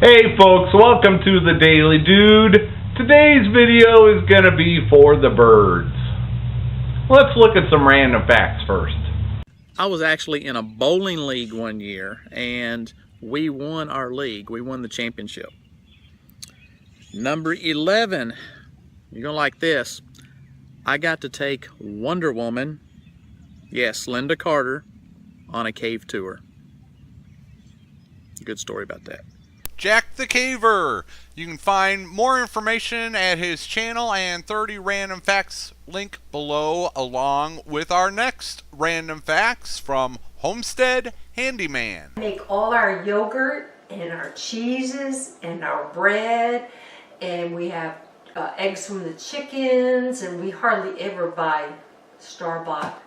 Hey folks, welcome to the Daily Dude. Today's video is going to be for the birds. Let's look at some random facts first. I was actually in a bowling league one year and we won our league. We won the championship. Number 11, you're going to like this. I got to take Wonder Woman, yes, Linda Carter, on a cave tour. Good story about that. Jack the Caver. You can find more information at his channel and 30 random facts link below, along with our next random facts from Homestead Handyman. Make all our yogurt and our cheeses and our bread, and we have eggs from the chickens, and we hardly ever buy store-bought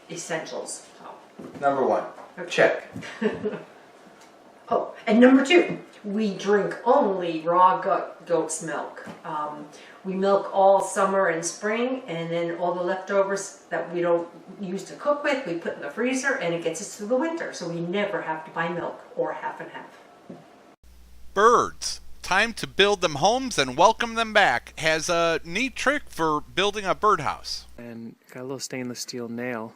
essentials. Number one, check. Oh, and number 2, we drink only raw goat's milk. We milk all summer and spring, and then all the leftovers that we don't use to cook with, we put in the freezer, and it gets us through the winter. So we never have to buy milk or half and half. Birds. Time to build them homes and welcome them back. Has a neat trick for building a birdhouse. And got a little stainless steel nail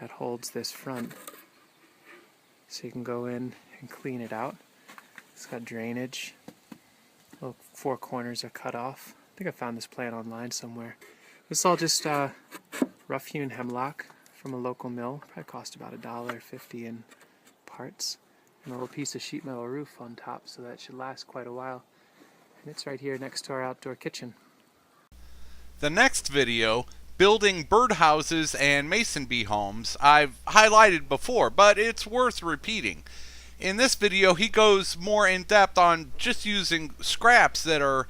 that holds this front. So you can go in and clean it out. It's got drainage. Little 4 corners are cut off. I think I found this plant online somewhere. It's all just rough hewn hemlock from a local mill. Probably cost about $1.50 in parts. And a little piece of sheet metal roof on top, so that should last quite a while. And it's right here next to our outdoor kitchen. The next video, building birdhouses and mason bee homes, I've highlighted before, but it's worth repeating. In this video, he goes more in depth on just using scraps that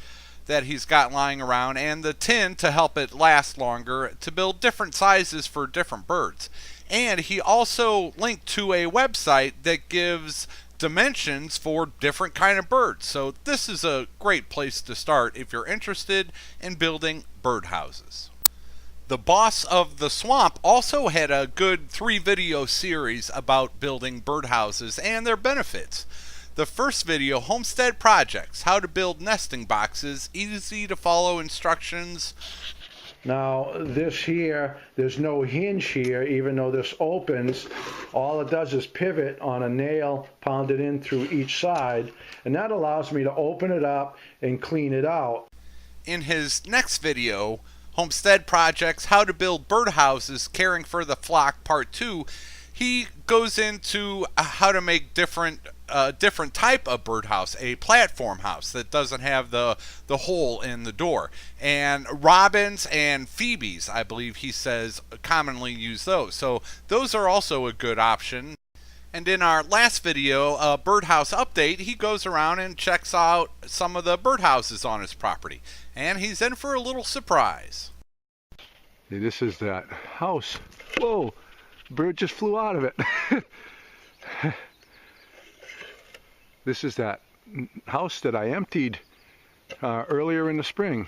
he's got lying around and the tin to help it last longer to build different sizes for different birds. And he also linked to a website that gives dimensions for different kind of birds. So this is a great place to start if you're interested in building birdhouses. The Boss of the Swamp also had a good 3-video series about building birdhouses and their benefits. The first video, Homestead Projects, how to build nesting boxes, easy to follow instructions. Now this here, there's no hinge here, even though this opens. All it does is pivot on a nail pounded in through each side, and that allows me to open it up and clean it out. In his next video, Homestead Projects, how to build birdhouses, caring for the flock, part 2, he goes into how to make different type of birdhouse, a platform house that doesn't have the hole in the door. And robins and phoebes, I believe he says, commonly use those. So those are also a good option. And in our last video, a birdhouse update, he goes around and checks out some of the birdhouses on his property. And he's in for a little surprise. See, this is that house. Whoa, bird just flew out of it. This is that house that I emptied earlier in the spring.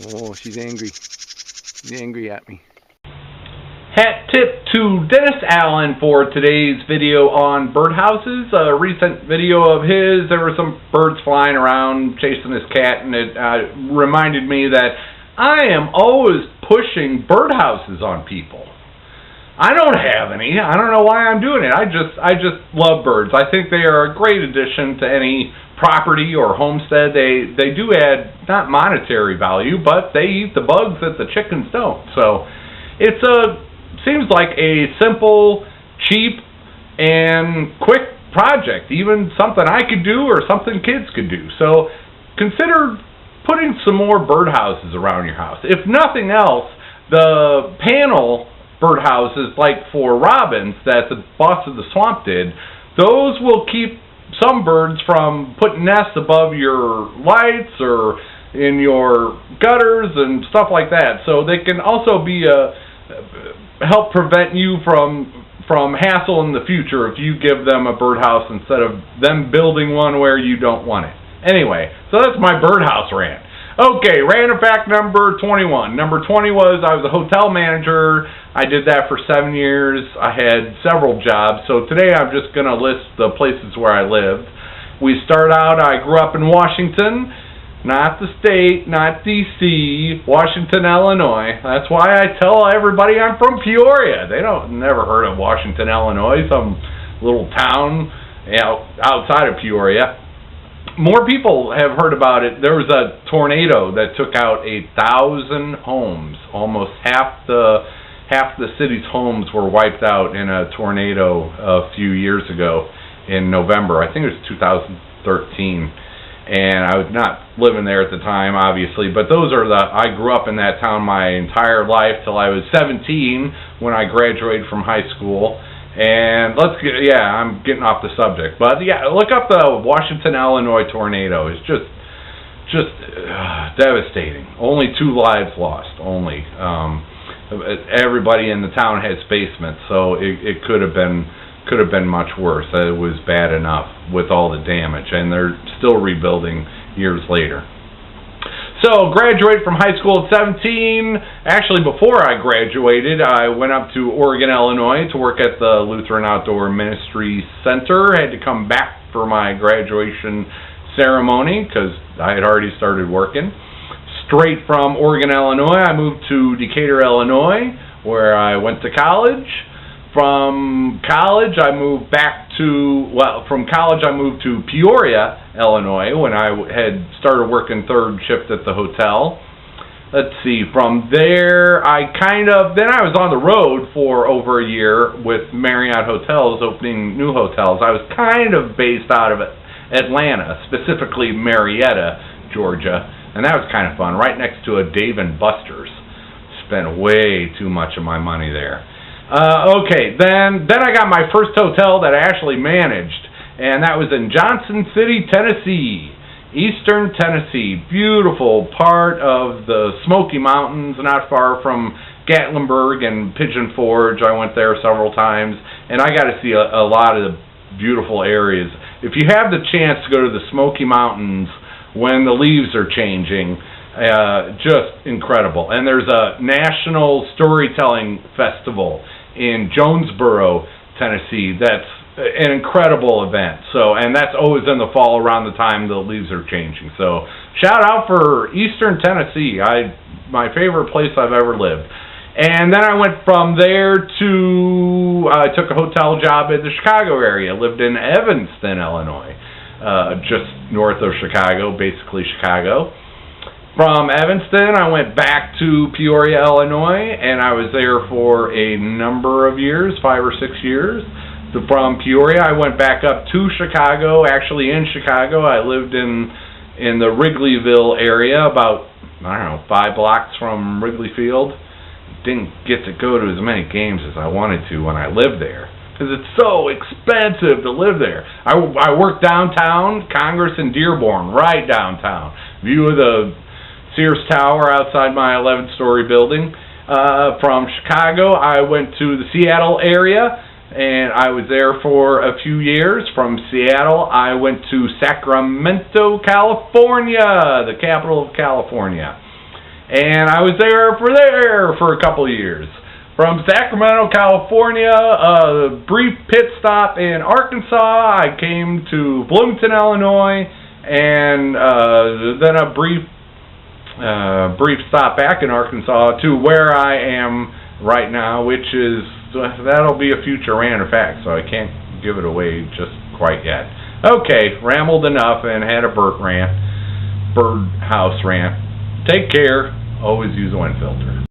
Oh, she's angry. She's angry at me. Hat tip to Dennis Allen for today's video on birdhouses. A recent video of his, there were some birds flying around chasing his cat, and it reminded me that I am always pushing birdhouses on people. I don't have any. I don't know why I'm doing it. I just love birds. I think they are a great addition to any property or homestead. They do add not monetary value, but they eat the bugs that the chickens don't. So it's seems like a simple, cheap, and quick project, even something I could do or something kids could do. So consider putting some more birdhouses around your house. If nothing else, the panel birdhouses, like for robins that the Boss of the Swamp did, those will keep some birds from putting nests above your lights or in your gutters and stuff like that. So they can also be help prevent you from hassle in the future if you give them a birdhouse instead of them building one where you don't want it. Anyway, so that's my birdhouse rant. Okay, random fact number 21. Number 20 was I was a hotel manager. I did that for 7 years. I had several jobs. So today I'm just going to list the places where I lived. We start out, I grew up in Washington, not the state, not D.C., Washington, Illinois. That's why I tell everybody I'm from Peoria. They never heard of Washington, Illinois, some little town outside of Peoria. More people have heard about it. There was a tornado that took out 1,000 homes. Almost half the city's homes were wiped out in a tornado a few years ago in November. I think it was 2013. And I was not living there at the time, obviously, but I grew up in that town my entire life till I was 17 when I graduated from high school. And I'm getting off the subject, but yeah, look up the Washington, Illinois tornado. It's just devastating. Only 2 lives lost. Only everybody in the town has basements, so it could have been much worse. It was bad enough with all the damage, and they're still rebuilding years later. So, graduated from high school at 17. Actually, before I graduated, I went up to Oregon, Illinois to work at the Lutheran Outdoor Ministry Center. I had to come back for my graduation ceremony because I had already started working. Straight from Oregon, Illinois, I moved to Decatur, Illinois, where I went to college. From college, I moved to Peoria, Illinois, when I had started working third shift at the hotel. Let's see, from there, then I was on the road for over a year with Marriott Hotels, opening new hotels. I was kind of based out of Atlanta, specifically Marietta, Georgia, and that was kind of fun, right next to a Dave & Buster's. Spent way too much of my money there. Okay, then I got my first hotel that I actually managed, and that was in Johnson City, Tennessee, Eastern Tennessee. Beautiful part of the Smoky Mountains, not far from Gatlinburg and Pigeon Forge. I went there several times, and I got to see a lot of the beautiful areas. If you have the chance to go to the Smoky Mountains when the leaves are changing, just incredible. And there's a national storytelling festival in Jonesboro, Tennessee. That's an incredible event. And that's always in the fall around the time the leaves are changing. So shout out for Eastern Tennessee. My favorite place I've ever lived. And then I went from there I took a hotel job in the Chicago area. Lived in Evanston, Illinois, just north of Chicago, basically Chicago. From Evanston, I went back to Peoria, Illinois, and I was there for a number of years, 5 or 6 years. From Peoria, I went back up to Chicago. Actually, in Chicago, I lived in the Wrigleyville area, about, 5 blocks from Wrigley Field. Didn't get to go to as many games as I wanted to when I lived there, because it's so expensive to live there. I worked downtown, Congress and Dearborn, right downtown. View of the Sears Tower outside my 11-story building. From Chicago, I went to the Seattle area, and I was there for a few years. From Seattle, I went to Sacramento, California, the capital of California. And I was there for a couple of years. From Sacramento, California, a brief pit stop in Arkansas. I came to Bloomington, Illinois, and then a brief stop back in Arkansas to where I am right now, which is, that'll be a future random fact, so I can't give it away just quite yet. Okay, rambled enough and had a birdhouse rant. Take care. Always use a wind filter.